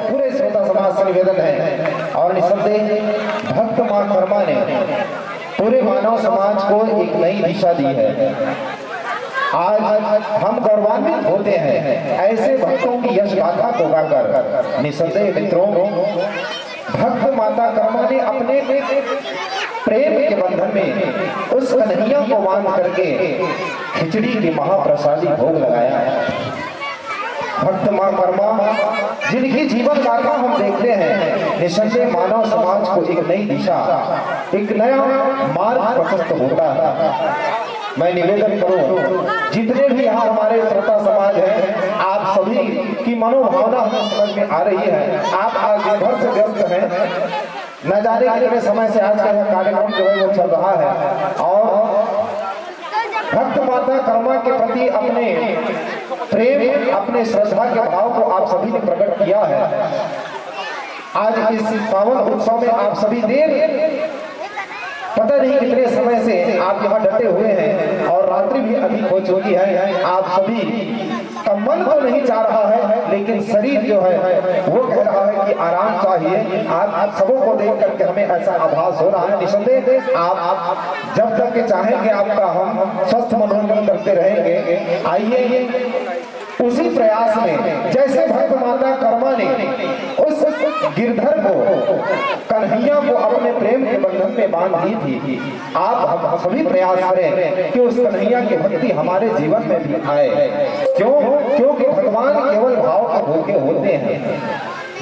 पूरे श्रोता समाज से निवेदन है और निसंदेह भक्त मां कर्मा ने पूरे मानव समाज को एक नई दिशा दी है। आज हम गौरवान्वित होते हैं ऐसे भक्तों की यश गाथा को गाकर। निसंदेह मित्रों, भक्त माता कर्मा ने अपने प्रेम के बंधन में उस कन्हैया को बांध करके खिचड़ी की महाप्रसादी भोग लगाया है। भक्त मां कर्मा जिनकी जीवन गाथा हम देखते हैं, निसंदेह मानव समाज को एक नई दिशा, एक नया मार्ग प्रशस्त होता है। मैं निवेदन करूं, जितने भी यहाँ हमारे श्रोता समाज हैं, आप सभी की मनोभावना हमें समझ में आ रही है। आप आज दिन भर से व्यस्त हैं, न जाने कितने समय से आज का यह कार्यक्रम जो है वो चल रहा है और भक्त माता कर्मा के प्रति अपने प्रेम, अपने श्रद्धा के भाव को आप सभी ने प्रकट किया है। आज इस पावन उत्सव में आप सभी देर पता नहीं कितने समय से आप यहाँ डटे हुए हैं और रात्रि भी अधिक हो चुकी है। आप सभी का मन तो नहीं चाह रहा है, लेकिन शरीर जो है वो कह रहा है कि आराम चाहिए। आप सबों को देख करके हमें ऐसा आभास हो रहा है। निसंदेह आप जब तक के चाहेंगे आपका हम स्वस्थ मनोरंजन करते रहेंगे। आइए उसी प्रयास में जैसे भक्त माता कर्मा ने उस गिरधर को, कन्हैया को अपने प्रेम के बंधन में बांध दी थी, आप हम सभी प्रयास करें कि उस कन्हैया की भक्ति हमारे जीवन में भी आए। क्यों? क्योंकि भगवान केवल भाव के भूखे होते हैं।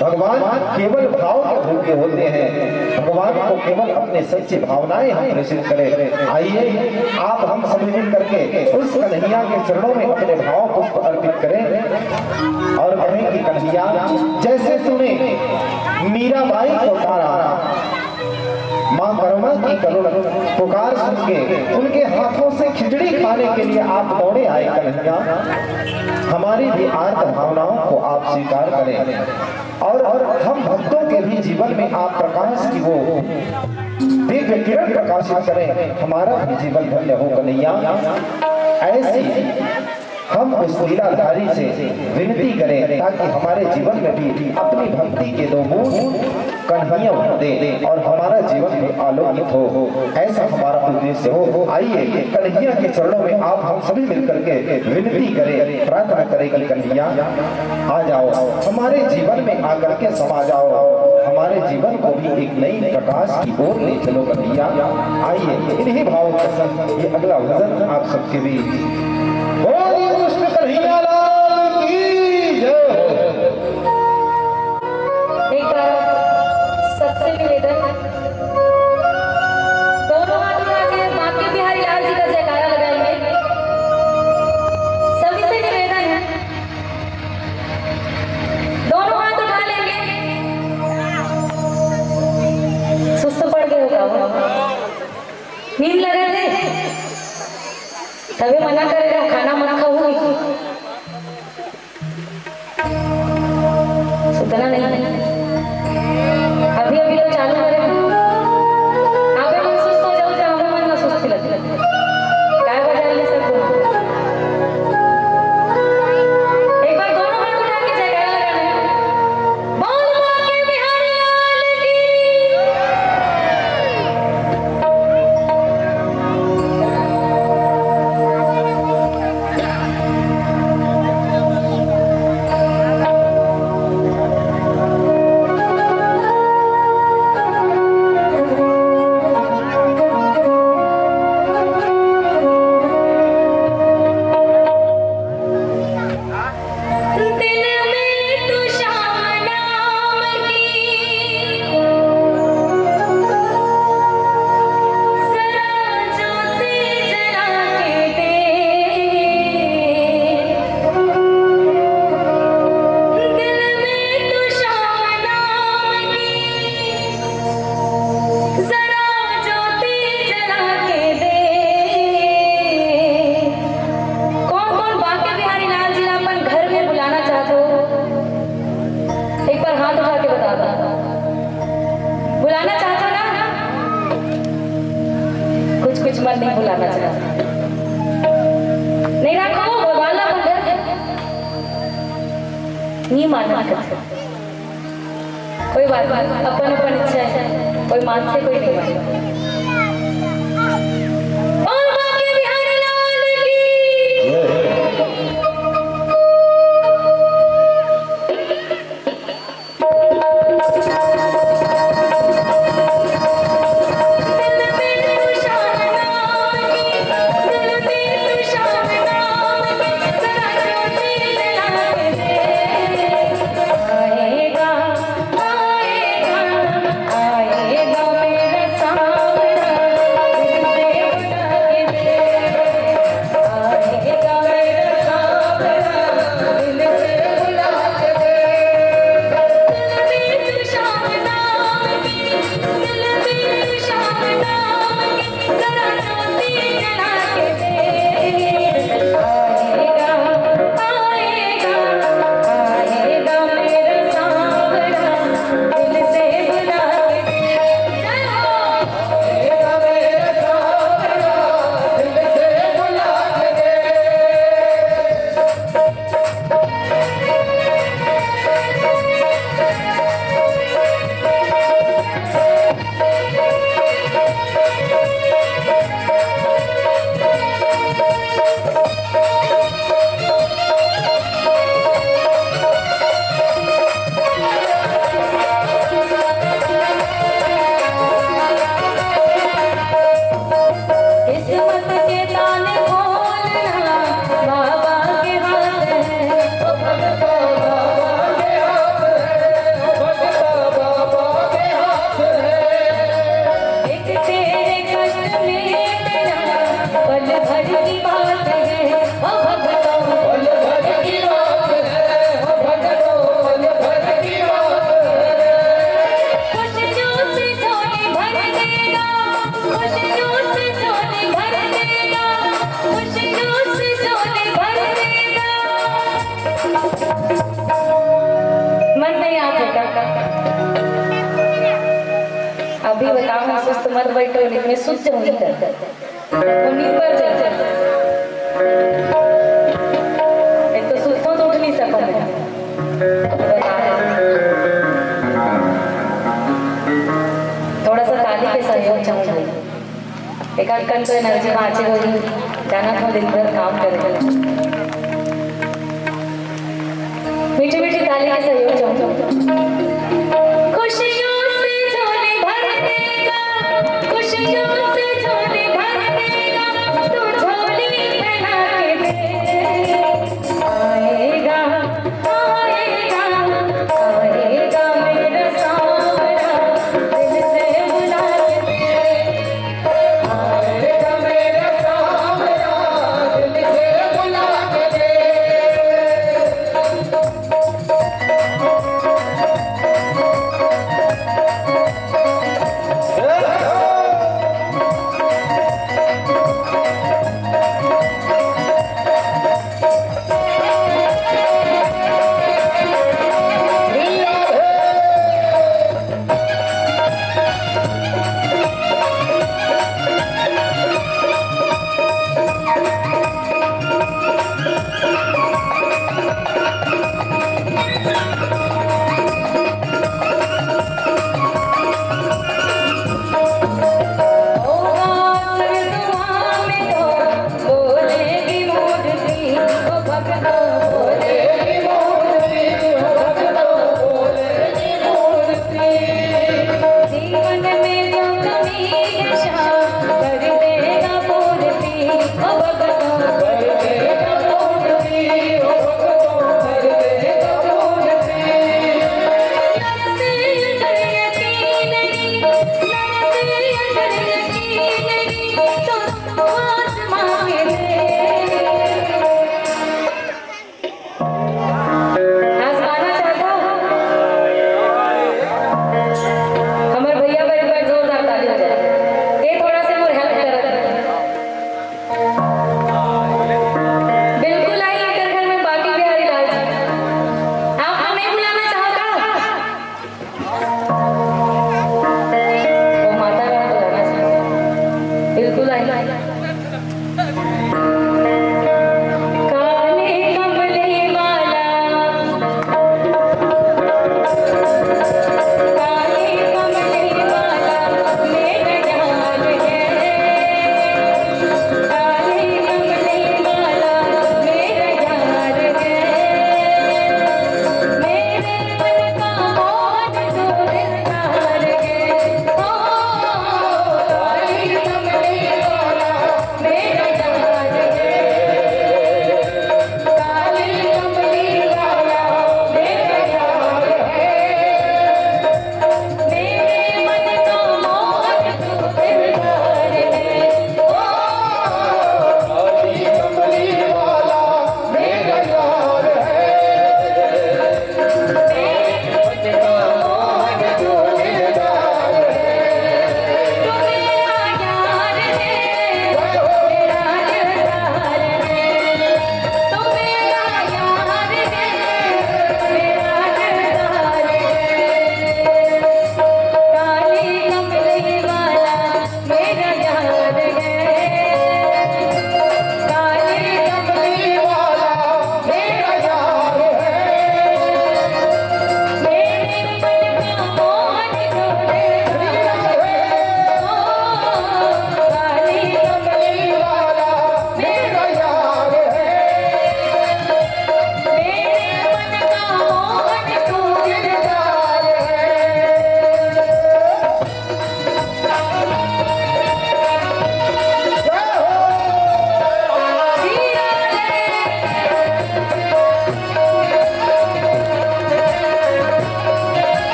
भगवान केवल भाव के भूखे होते हैं। भगवान को केवल अपने सच्ची भावनाएं हम प्रेषित करें। आइए आप हम सभी मिल करके उस कन्हैया के चरणों में अपने भाव पुष्प अर्पित करें और कहें कि कन्हैया, जैसे तूने मीराबाई को तारा, मां कर्मा की करुण पुकार सुन के उनके हाथों से खिचड़ी खाने के लिए आप दौड़े आए। कन्हैया, हमारी भी आर्त भावनाओं को आप स्वीकार करें और हम भक्तों के भी जीवन में आप प्रकाश की वो दिव्य किरण प्रकाशित करें। हमारा भी जीवन धन्य हो कन्हैया। ऐसी हम उस लीलाधारी से विनती करें ताकि हमारे जीवन में भी अपनी भक्ति के दो बूंद कन्हैया दे और हमारा जीवन भी आलोकित हो। ऐसा हमारा उद्देश्य हो। आइए कन्हैया के चरणों में आप हम सभी मिलकर के विनती करें, प्रार्थना करें कि कन्हैया आ जाओ, हमारे जीवन में आकर के समा जाओ, हमारे जीवन को भी एक नई प्रकाश की ओर ले चलो कन्हैया। आइए इन्हीं भावों के संग ये अगला भजन आप सबके बीच कृष्ण कन्हैया लाल की जय। एक बार सबसे निवेदन, दोनों हाथ उठा के बांके बिहारी लाल जी का जयकारा लगाएंगे। सभी से निवेदन है, दोनों हाथ उठा लेंगे। सुस्त पड़ गए होगा, नींद लगा थे तभी मना करेगा खाना मत खाओ। सुतना नहीं, अभी अभी तो चालू करे। आप मन सुस्त हो जाओ, जहाँ हमें मन ना सुस्ती लगती काय बजा ले सबको। एक बार दोनों हाथ उठा के जयकारा लगाना है। बोल बांके बिहारी लाल की। मी मानत कोई बात नहीं, अपन अपन इच्छा है, कोई मानते कोई नहीं मानता। और बाकी बिहारी लाल की अभी बताओ ना, सुस्त मत बैठो, इतने सुस्त नहीं करते तो नींद पर जा। एक तो सुस्तो तो उठ नहीं सको बेटा, थोड़ा सा ताली के सहयोग चाहूंगी। एक आध कल तो एनर्जी बाँचे होगी, जाना तो दिन भर काम करेगा। मीठी मीठी ताली के सहयोग चाहूंगी। खुशियों से झोली भर देगा, खुशियों से झोली भर देगा, तू झोली पहना के दे। आएगा आएगा आएगा मेरा सांवरा, दिल से बुला के दे। आएगा मेरा सांवरा, दिल से बुला के दे।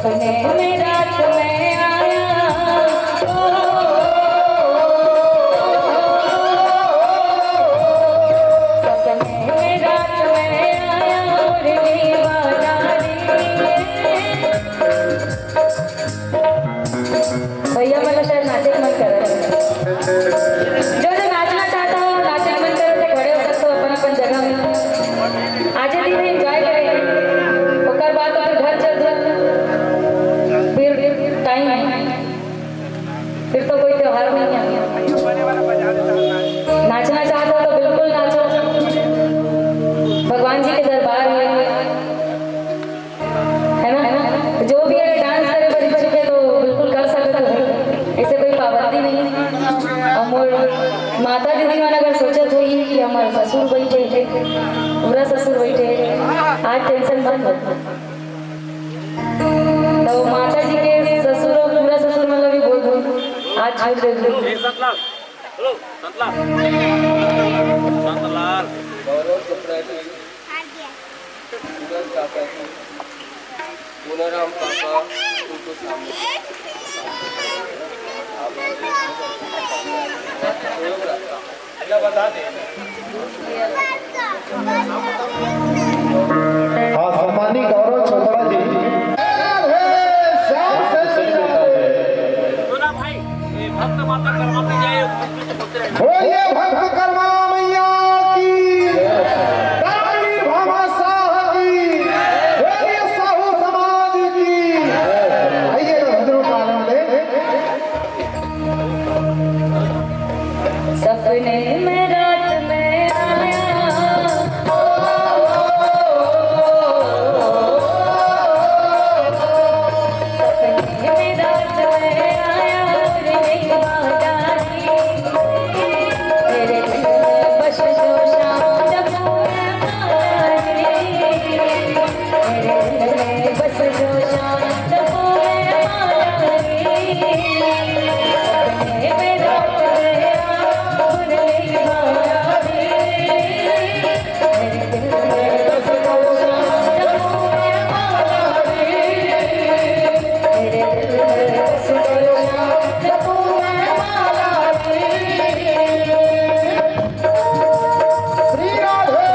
सपने में रात में आया सपने में रात में आया और भैया मला शायद नाचे मन कर जो जो नाचना चाहता हो नाचे मन करे तो खड़े हो सकते हो अपन जगह में आज दिन एंजॉय करेंगे ओकर बाद फिर घर चल जाओ फिर टाइम है फिर तो कोई त्योहार नहीं है नाचना चाहते हो तो बिल्कुल नाचो भगवान जी के दरबार में है ना जो भी है डांस करे बच्चे के तो बिल्कुल कर सकते हो ऐसे कोई पाबंदी नहीं है और माता दीदी मन अगर सोचत हुई कि हमारे ससुर बैठे है पूरा ससुर बैठे आज टेंशन बंद हो तो माता जी के ससुर और पूरा ससुर मतलब भी बोल दो आज छोड़ दे दो हेलो संतलाल पुनराम काका उनको सामने बता दे हाँ सम्मानी गौरव चोपड़ा जी सुना भाई ये भक्त माता कर्मा पे जाए बोलिए भक्त कर्मा मैया की रानी भामा साह की बोलिए साहू समाज की आइए भजनों का आनंद ले सपने में रात में आया सपने में रात में आया और मेरी बादारी तेरे दिल में बस जो शाम जब मैं तेरे दिल में बस जो शाम जब मैं सपने में रात में आया और मेरी बादारी तेरे दिल में बस जो शाम जब मैं तेरे दिल में बस जो शाम जब श्री राधे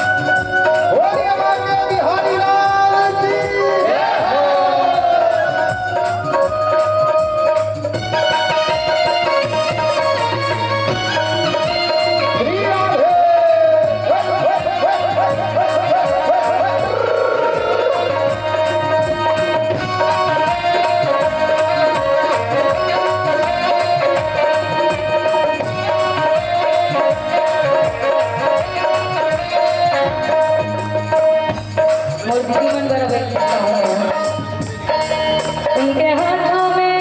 बोलिए बाके बिहारी लाल की श्री राधे मोर दीदी मन बराबर उनके हाथों में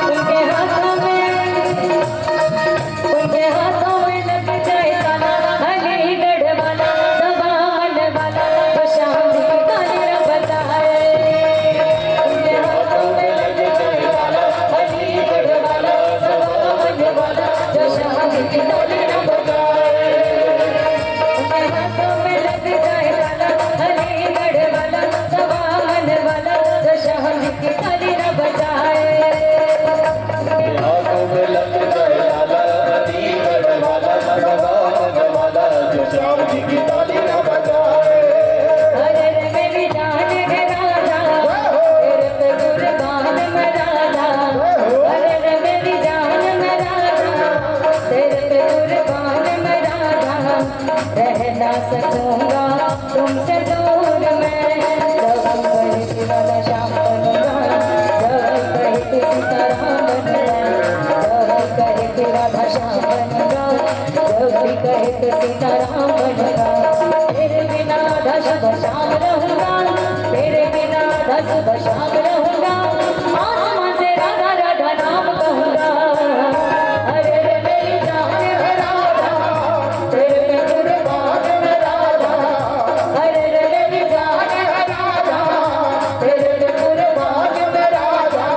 उनके हाथों में उनके हाथों में लग जाए ताला अलीगढ़ वाला सवाल वाला तो शाम जी की ताली बताए उनके हाथों में लग जाए ताला अलीगढ़ वाला सवाल वाला तो शाम जी की ताली बताए उनके हाथों में लग जाए ताला अलीगढ़ वाला सवाल वाला जो शाम जी की ताली न बजाए हाथों में लग जाए लाला अलीगढ़ वाला सवाल वाला जो श्याम जी की ताली न बजाए अरे रे मेरी जान है राजा तेरे पे कुर्बान मैं राजा अरे रे मेरी जान मैं राजा तेरे पे कुर्बान मैं राजा रह ना सकूंगा तुमसे दूर मैं जब कहीं वाला शाम बनूंगा जब कहीं सीताराम बनूंगा जब कहीं राधा श्याम बनूंगा जब भी कहे सीताराम बनूंगा तेरे बिना आधा सुबह शाम रहूंगा तेरे बिना आधा सुबह शाम रहूंगा आसमां से राधा राधा नाम कहूंगा अरे रे मेरी जान है राधा तेरे पे कुर्बान मैं राधा अरे रे मेरी जान है राधा तेरे पे कुर्बान मैं राधा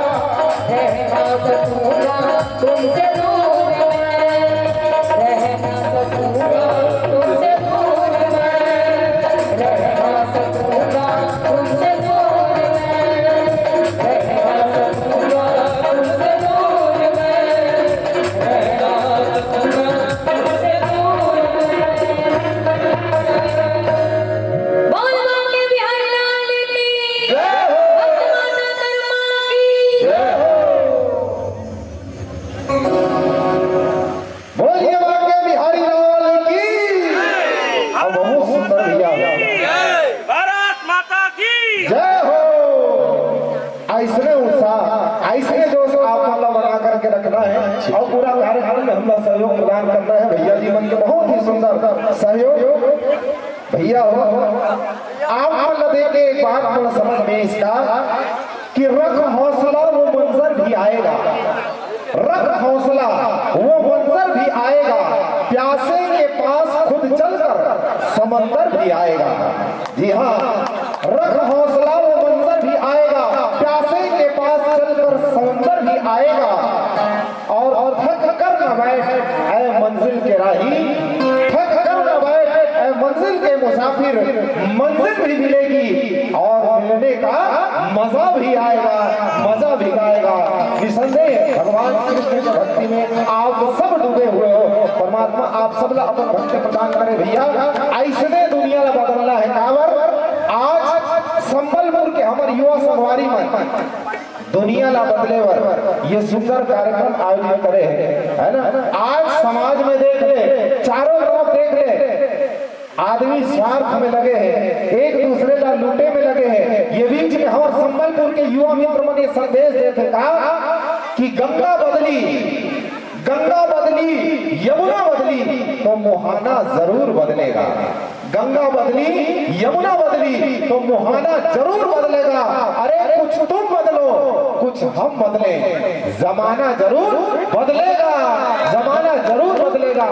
रह ना सकूंगा तुमसे दूर मैं रह ना सकूंगा जय हो। ऐसने उत्साह, ऐसने जोश आप मतलब बना करके रखना है और पूरा कार्यक्रम में हम सहयोग प्रदान करना है। भैया जी मन के बहुत ही सुंदर सहयोग भैया हो। आप मतलब देखे एक बात मतलब समझ में इसका कि रख हौसला वो मंजर भी आएगा, रख हौसला वो मंजर भी आएगा, प्यासे के पास खुद चलकर समंदर भी आएगा। जी हाँ, रख हौसला वो मंजर भी आएगा, प्यासे के पास चलकर समंदर भी आएगा। और थक कर न बैठ ऐ मंजिल के राही, थक कर न बैठ ऐ मंजिल के मुसाफिर, मंजिल भी मिलेगी और मिलने का मजा भी आएगा, मजा भी आएगा। निसंदेह भगवान कृष्ण की भक्ति में आप सब डूबे हुए हो। परमात्मा आप सब ला अपन भक्ति प्रदान करे भैया। ऐसने दुनिया ला बदलना है कावर। आज संबलपुर के हमारे युवा संगवारी में दुनिया ला बदले वर ये सुंदर कार्यक्रम आयोजित करे है ना। आज समाज में देख ले, चारों तरफ देख ले, आदमी स्वार्थ में लगे हैं, एक दूसरे का लूटे में लगे हैं। ये बीच में हमारे संबलपुर के युवा मित्र मन ये संदेश देते कहा कि गंगा बदली, गंगा बदली, यमुना बदली तो मुहाना जरूर बदलेगा। गंगा बदली, यमुना बदली तो मुहाना जरूर बदलेगा। अरे कुछ तुम बदलो, कुछ हम बदले, जमाना जरूर बदलेगा, जमाना जरूर बदलेगा।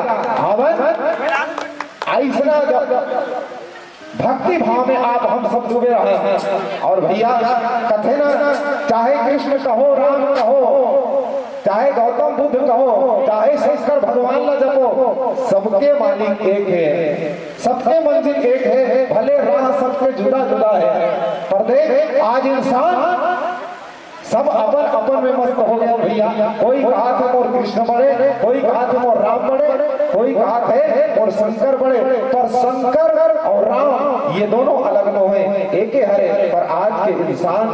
ऐसा भक्ति भाव में आप हम सब डूबे रहे हैं। और भैया कथे ना, चाहे कृष्ण कहो, राम कहो, चाहे गौतम बुद्ध कहो, चाहे शंकर भगवान ला जपो, सबके मालिक एक है, सबके मंजिल एक है। भले राह सबके जुदा जुदा है, पर देख आज इंसान सब अपन अपन में मस्त हो गया भैया। कोई कहा थे मोर कृष्ण बड़े, कोई कहा थे मोर राम बड़े, कोई कहा थे मोर शंकर बड़े। पर शंकर और राम ये दोनों अलग नो है, एक ही हरे। पर आज के इंसान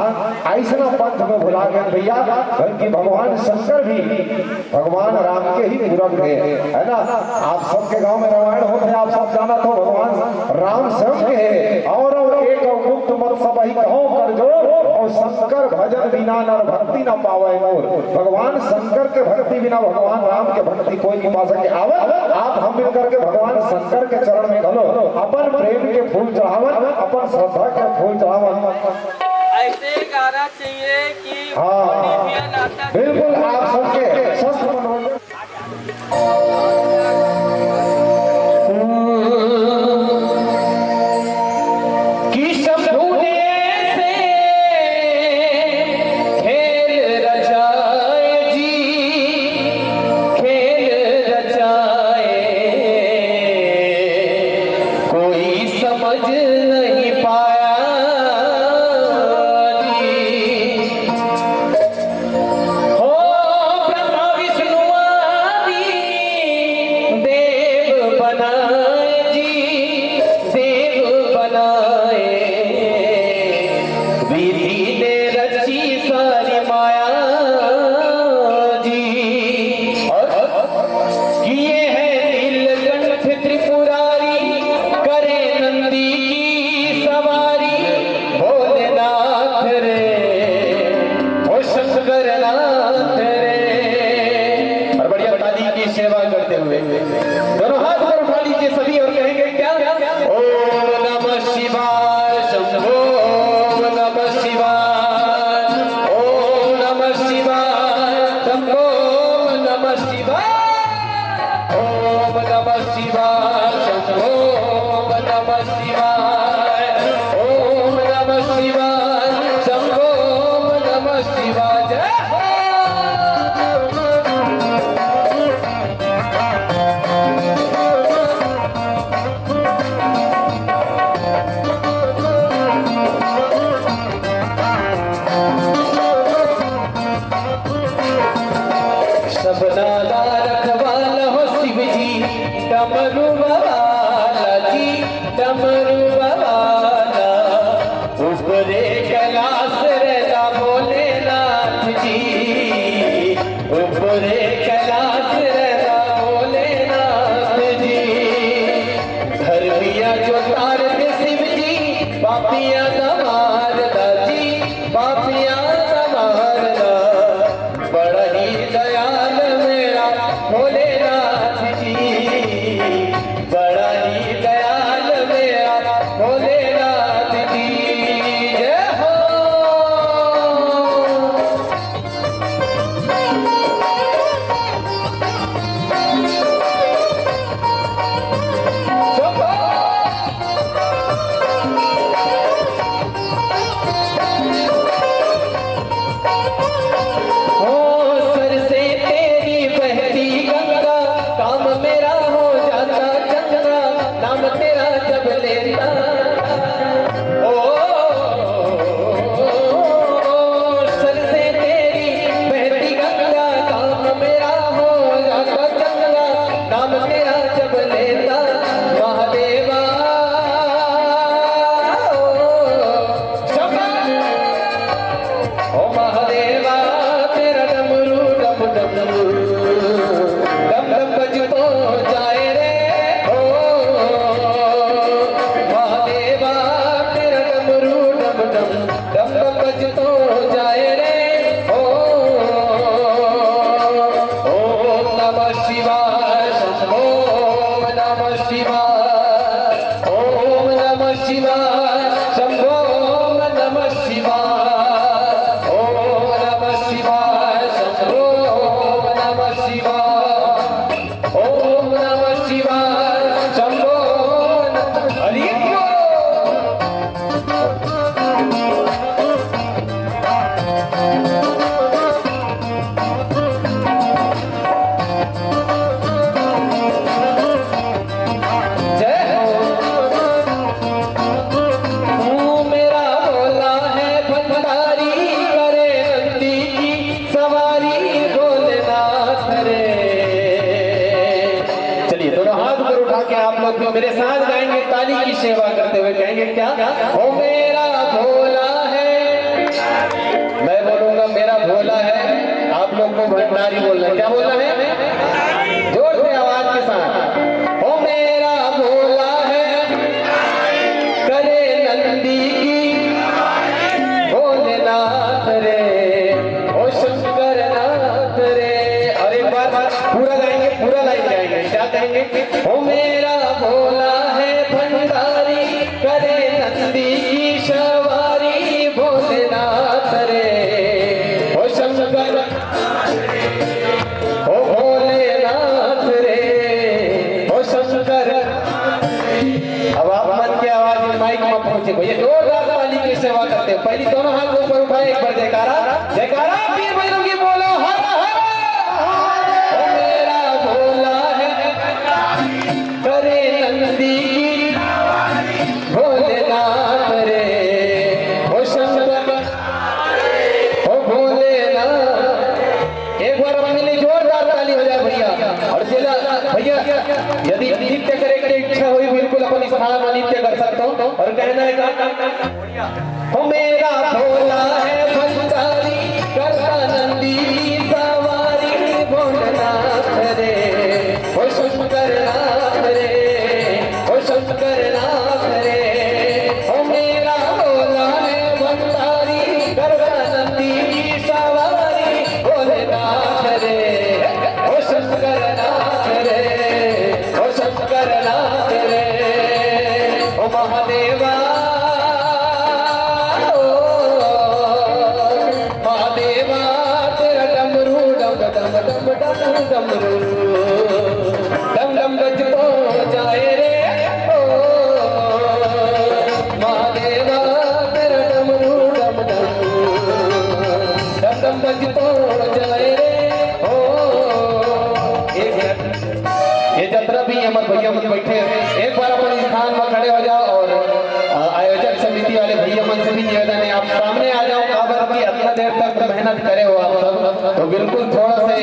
ऐसा पंथ में भुला गए भैया, बल्कि भगवान शंकर भी भगवान राम के ही पूरक है ना। आप सबके गांव में रामायण होते हैं, आप सब जाना तो भगवान राम स्वयं के है। और एक मुक्त मत सब ही कहो कर जो, और शंकर भजन बिना नर भक्ति न पावे मोर। भगवान शंकर के भक्ति बिना भगवान राम के भक्ति कोई नहीं पा सके। आवत आप हम मिलकर के भगवान शंकर के चरण में घलो, अपन प्रेम के फूल चढ़ावन, अपन श्रद्धा के फूल चढ़ावन। ऐसे गाना चाहिए कि हाँ बिल्कुल आप सबके स्वस्थ मनोरंजन। पापिया दमार बड़ा ही दयाल मेरा भोलेनाथ की जय हो। सर से तेरी बहती गंगा काम मेरा हो जाता चंगा नाम तेरा जब लेता ओ सर से तेरी बहती गंगा काम मेरा हो जाता चंगा नाम तेरा जब लेता महादेवा ओ महादेवा तेरा डमरू डम डम डम डम बजतो जाए रे ओ महादेवा तेरा डमरू डम डम डम डम बजतो जाए रे ओ ओम नमः शिवाय ओम नमः शिवाय ओम नमः शिवाय शंभो नमः शिवाय ओम नमः शिवाय शंभो नमः शिवाय ओम नमः शिवाय शंभो हरि बोल। जय हो मेरा भोला है भंडारी करे नंदी की सवारी भोलेनाथ रे। चलिए दोनों हाथ ऊपर उठा के आप लोग भी मेरे साथ गाएंगे ताली की सेवा करते हुए कहेंगे क्या ओ मेरा भोला है। मैं बोलूंगा मेरा भोला है आप लोग को भंडारी बोलना है। क्या बोलना है जोर से आवाज के साथ ओ मेरा भोला है करे नंदी की भोलेनाथ रे ओ शंकर नाथ रे। और एक बार पूरा गाएंगे पूरा लाइन गाएंगे क्या कहेंगे ओ मेरा भोला है भंडारी करे नंदी की सवारी भोलेनाथ रे ओ शंकर ओ भोलेनाथ रे ओ शंकर। अब आप मन की आवाज माइक में पहुंचे भैया जोरदार ताली की सेवा करते हैं। पहली दोनों हाथ ऊपर उठाए एक बार जयकारा जयकारा पीर भैरव की बोलो हर हर। ओ मेरा भोला है करे नंदी की भोलेनाथ रे ओ शंकर ओ भोलेनाथ। एक बार अपने लिए जोरदार ताली हो जाए भैया। और जिला भैया यदि नृत्य करे की इच्छा हुई बिल्कुल अपन स्थान में नृत्य कर सकता हूँ। और कहना है ओ मेरा भोला है भंडारी करता नंदी की सवारी भोलेनाथ रे ओ शंकर नाथ रे ओ शंकर नाथ रे ओ मेरा भोला है भंडारी करता नंदी की सवारी भोलेनाथ रे ओ शंकर नाथ रे ओ शंकर नाथ रे ओ महादेवा ओ महादेवा तेरा डमरू डम डम डम डम डमरू डम डम बजतो जाए रे ओ महादेवा तेरा डमरू डम डम डम डम बजतो जाए रे ओ। ये जतरा भी अमर भैया मन बैठे हैं। एक बार अपन स्थान में खड़े हो जाओ और आयोजक समिति वाले भैया मन से भी निवेदन है आप सामने आ जाओ। काबर की इतना देर तक मेहनत करे हो आप सब तो बिल्कुल थोड़ा से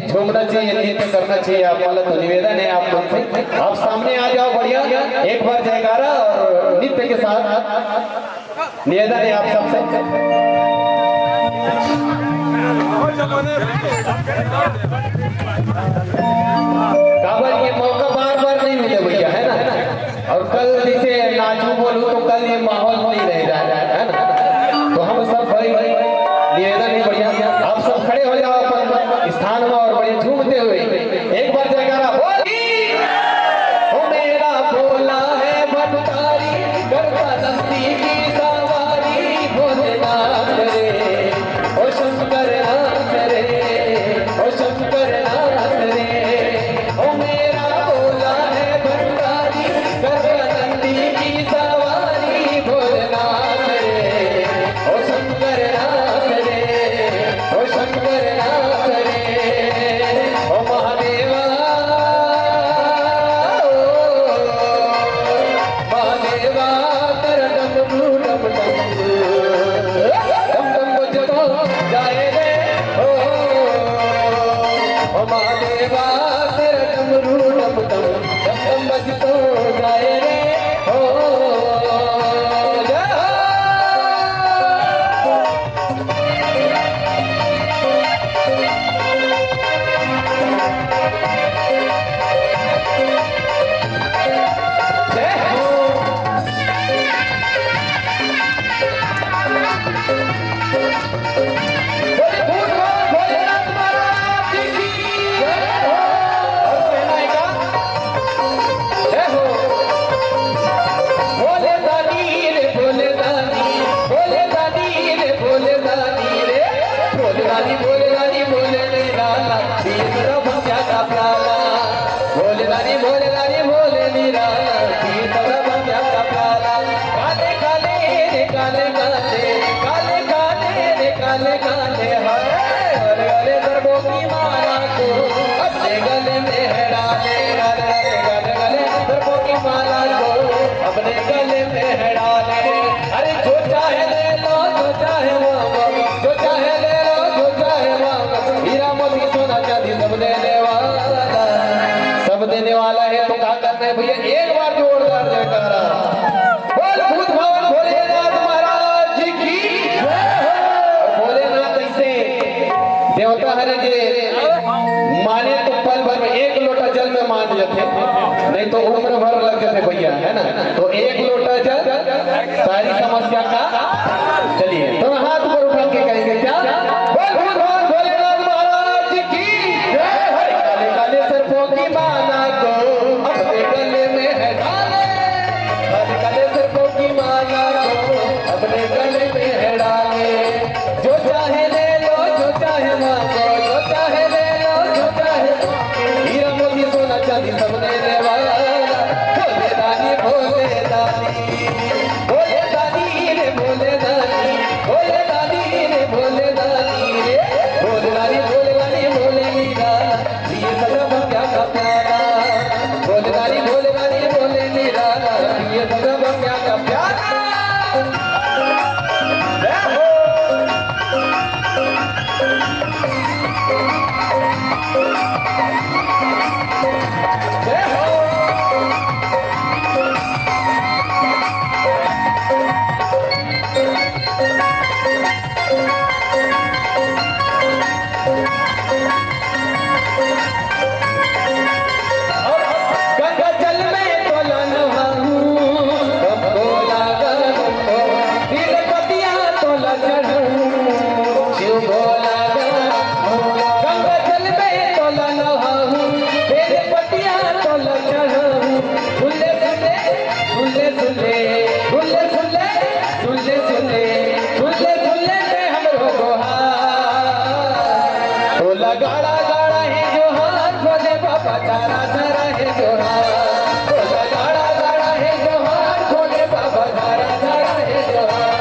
झूमना चाहिए नृत्य करना चाहिए आप वाला तो निवेदन है आप मन से आप सामने आ जाओ। बढ़िया एक बार जयकारा और नृत्य के साथ निवेदन है आप सबसे। काबर ये मौका बार बार नहीं मिले भैया है ना। और कल जैसे नाचू बोलूं तो कल ये माहौल नहीं रह जाएगा है ना। तो हम सब भाई निवेदन है बढ़िया आप सब खड़े हो जाओ अपन स्थान में और बढ़िया झूमते हुए एक बार जयकारा बोली ओ मेरा निराला पिए सदा बंजा का प्याला काले काले रे काले काले काले काले रे काले काले हाय गले गले दरबों की माला को अपने गले में डाले गले गले गले दरबों की माला को अपने गले में डाले अरे जो चाहे ले लो जो चाहे मांगो जो चाहे ले लो जो चाहे मांगो हीरा मोती सोना चांदी सब देने वाला सब देने वाला है तो क्या करना है भैया एक बार जोरदार जयकारा बोल भूत भवन भोलेनाथ महाराज की जय हो भोलेनाथ ऐसे देवता हरे जे माने तो पल भर में एक लोटा जल में मान जाते नहीं तो उम्र भर लग जाते भैया है ना तो एक लोटा जल सारी समस्या का चलिए तो हाथ पर उठा के कहेंगे क्या बोल भूत भवन भोलेनाथ महाराज की जय हो काले काले सर्पों की माला को अपने गले में है डाले काले काले सर्पों की माला को अपने गले में है डाले जो चाहे ले लो जो चाहे मांगो जो चाहे ले लो जो चाहे हीरा मोती सोना चांदी सब देने वाला भोले दानी भोले दानी भोले दानी रे भोले दानी भोले दानी रे भोले दानी रे भोले दानी भोले दानी भोले निराला ये सदा बंजा का प्याला भोले दानी भोले निराला ये सदा बंजा का प्याला जय हो जय हो गंगा जल में तोला नहाऊं भोला गंगो दिल पतिया तोला चढ़ूं शिव भोला गंगा जल में तोला नहाऊं दिल पतिया तोला चढ़ूं झूले झूले झूले झूले झूले झूले झूले झूले झूले झूले में हमरो गोहार तोला गाड़ा गाड़ा है जो हाथ भोले बाबा चारा चारा है जो हाथ तोला गाड़ा गाड़ा है जो हाथ भोले बाबा चारा चारा है जो हाथ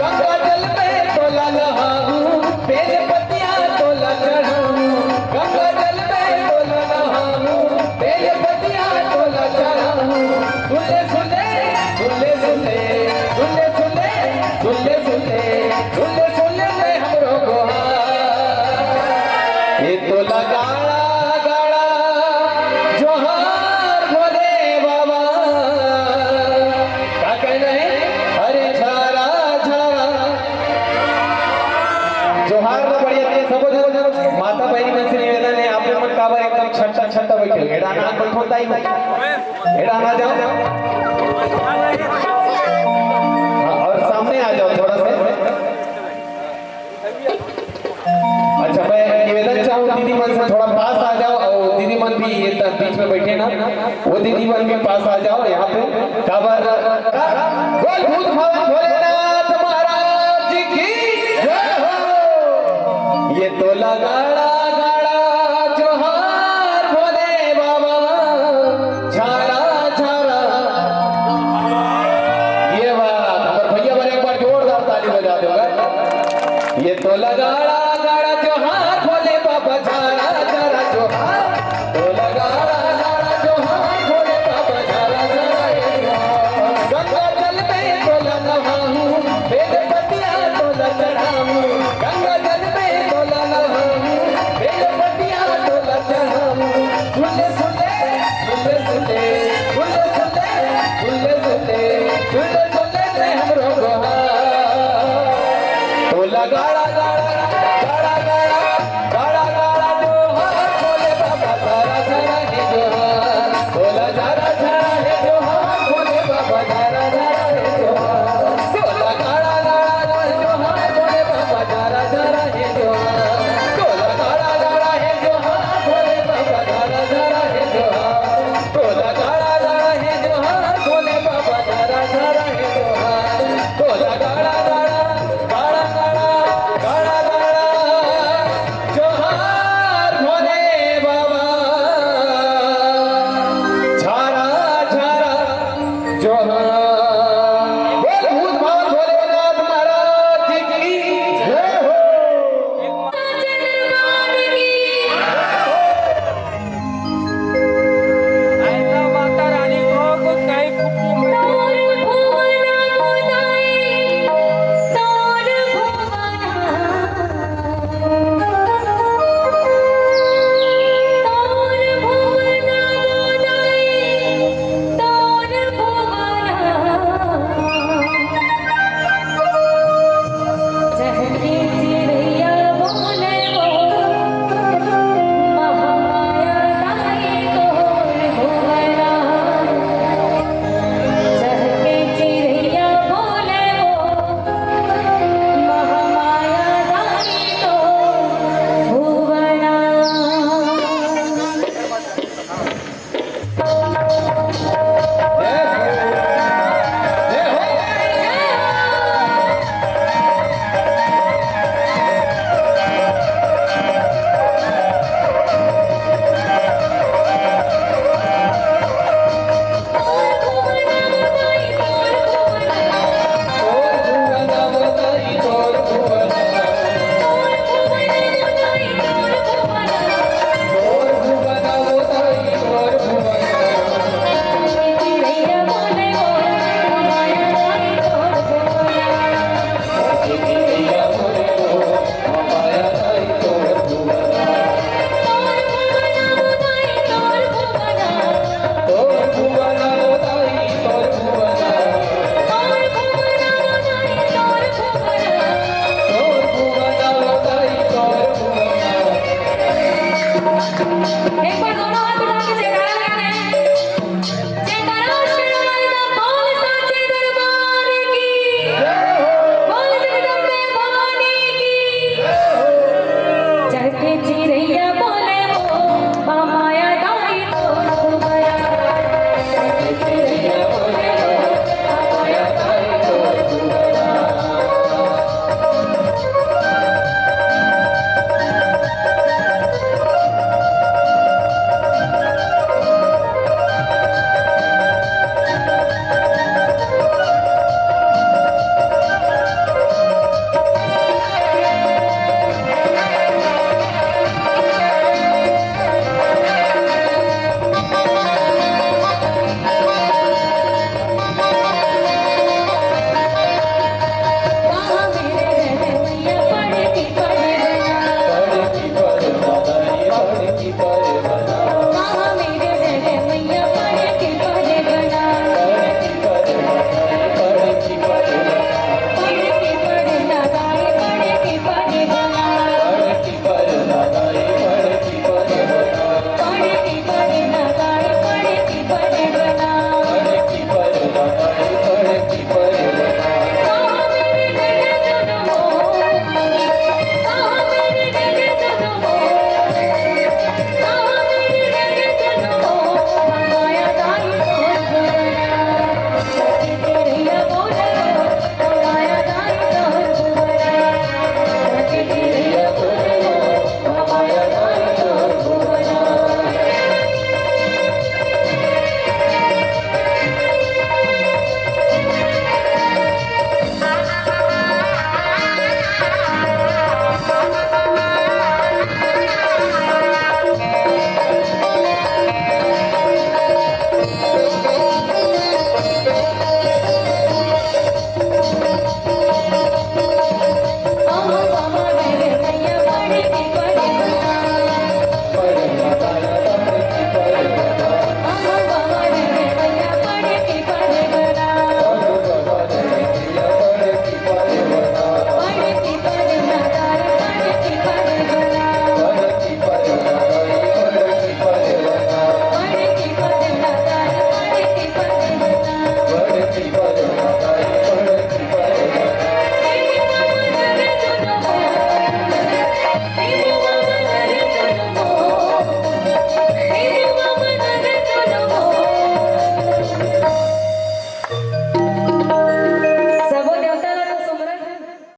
गंगा जल में तोला नहाऊं बेल पतिया तोला चढ़ाऊं गंगा जल में तोला नहाऊं बेल पतिया तोला चढ़ाऊं झूले झूले झूले झूले झूले झूले झूले झूले झूले झूले में हमरो गोहार ये तोला गाड़ा गाड़ा जोहार भोले बाबा क्या कहना है अरे झारा झारा जोहार ना बढ़िया ते सब माता बहनी में से निवेदन है आपने मन काबर एकदम छट्टा छट्टा बैठे एड़ा ना बैठोता ही एड़ा ना जाओ और सामने आ जाओ थोड़ा सा अच्छा मैं निवेदन चाहूँ दीदी मन से थोड़ा पास आ जाओ और दीदी मन भी ये बीच में बैठे ना वो दीदी मन भी पास आ जाओ यहाँ पे काबर बोल भूत भवन भोलेनाथ महाराज की जय हो ये तो लगाड़ा गाड़ा जोहार भोले बाबा झारा झारा ये बात हमारे भैया एक बार जोरदार ताली बजा दो ये तो लगाड़ा